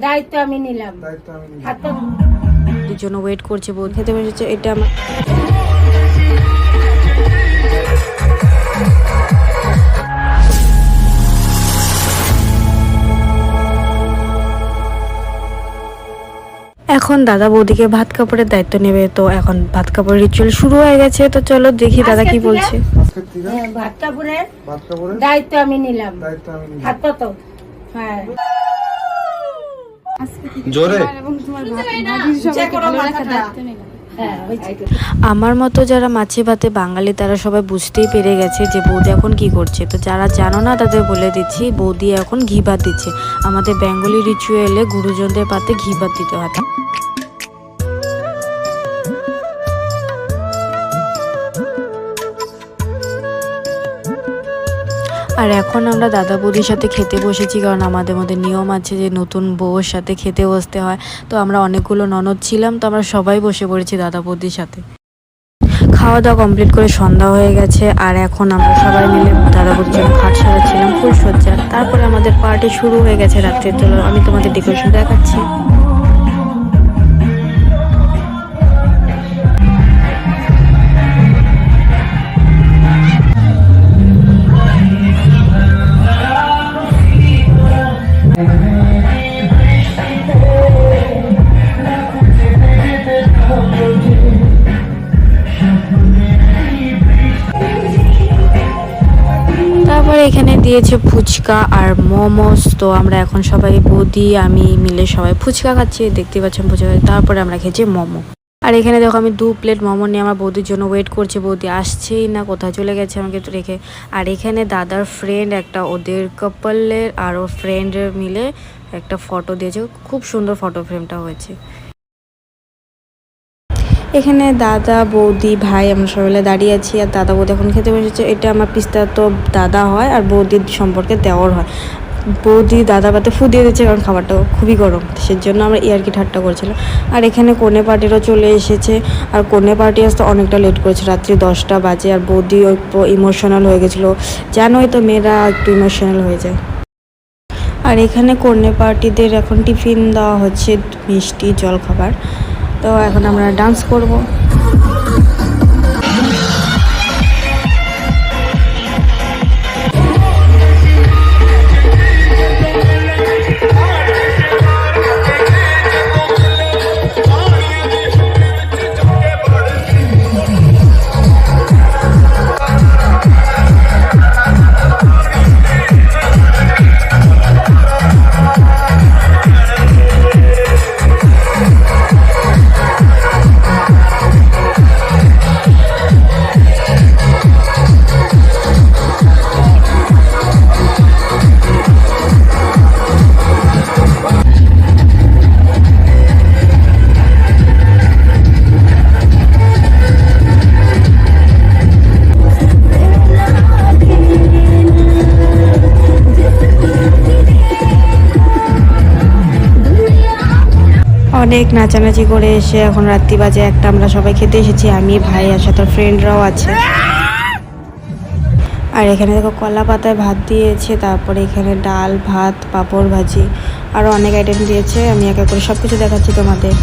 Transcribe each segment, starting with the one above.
দায়িত্ব আমি নিলাম। এর জন্য ওয়েট করছে, বউ খেতে বসেছে। এটা আমার এখন দাদা বৌদিকে ভাত কাপড়ের দায়িত্ব নেবে, তো এখন ভাত কাপড় রিচুয়াল শুরু হয়ে গেছে। তো চলো দেখি দাদা কি বলছে। ভাত কাপড়ের দায়িত্ব আমি নিলাম। হাত কত? হ্যাঁ জোরে আমার মতো যারা মাছে ভাতে বাঙালি তারা সবাই বুঝতেই পেরে গেছে যে বৌদি এখন কি করছে। তো যারা জানো না তাদের বলে দিচ্ছি, বৌদি এখন ঘি ভাত দিচ্ছে। আমাদের বেঙ্গলি রিচুয়ালে গুরুজনদের পাতে ঘি ভাত দিতে হয়। আর এখন আমরা দাদা বৌদির সাথে খেতে বসেছি, কারণ আমাদের মধ্যে নিয়ম আছে যে নতুন বউর সাথে খেতে বসতে হয়। তো আমরা অনেকগুলো ননদ ছিলাম, তো আমরা সবাই বসে পড়েছি দাদা বৌদির সাথে। খাওয়া দাওয়া কমপ্লিট করে সন্ধ্যা হয়ে গেছে, আর এখন আমরা সবাই মিলে দাদা বৌদির জন্য খাট সাজাচ্ছিলাম, ফুলসজ্জা। তারপরে আমাদের পার্টি শুরু হয়ে গেছে রাত্রে। চলো আমি তোমাদের ডেকোরেশন দেখাচ্ছি। তারপরে এখানে দিয়েছে ফুচকা আর মোমোস। তো আমরা এখন সবাই বৌদি আমি মিলে সবাই ফুচকা খাচ্ছি, দেখতে পাচ্ছেন ফুচকা। তারপরে আমরা খেয়েছি মোমো। আর এখানে দেখো আমি 2 প্লেট মোমো নিয়ে আমার বৌদির জন্য ওয়েট করছি। বৌদি আসছেই না, কোথায় চলে গেছে আমাকে তো রেখে। আর এখানে দাদার ফ্রেন্ড একটা, ওদের কাপলের আরও ফ্রেন্ডের মিলে একটা ফটো দিয়েছে, খুব সুন্দর ফটো ফ্রেমটা হয়েছে। এখানে দাদা বৌদি ভাই আমরা সবাই দাঁড়িয়ে আছি, আর দাদা বৌদি এখন খেতে বসেছে। এটা আমার পিস্তা তো দাদা হয়, আর বৌদির সম্পর্কে দেওয়ার হয়। বৌদি দাদা পাতে ফু দিয়ে দিচ্ছে, কারণ খাবারটা খুবই গরম, সেজন্য আমরা ইয়ার্কি ঠাট্টা করছিলাম। আর এখানে কনে পার্টিরও চলে এসেছে, আর কনে পার্টি আসতে অনেকটা লেট করেছে, রাত্রি 10টা বাজে। আর বৌদি একটু ইমোশনাল হয়ে গেছিলো, জানোই তো মেয়েরা একটু ইমোশনাল হয়ে যায়। আর এখানে কনে পার্টিদের এখন টিফিন দেওয়া হচ্ছে, মিষ্টি জলখাবার। তো এখন আমরা ডান্স করব। অনেক নাচানাচি করে এসে এখন রাত্রি বাজে 1টা, আমরা সবাই খেতে এসেছি, আমি ভাই আর সাথে ফ্রেন্ডরাও আছে। আর এখানে দেখো কলা পাতায় ভাত দিয়েছে, তারপরে এখানে ডাল ভাত পাঁপড় ভাজি আরও অনেক আইটেম দিয়েছে। আমি এক এক করে সব কিছু দেখাচ্ছি তোমাদের।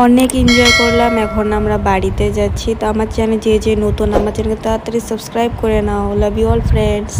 অনেক এনজয় করলাম। এখন আমরা বাড়িতে যাচ্ছি। তো আমার চ্যানেল যে নতুন, আমার চ্যানেলকে তাড়াতাড়ি সাবস্ক্রাইব করে নাও। Love you all friends.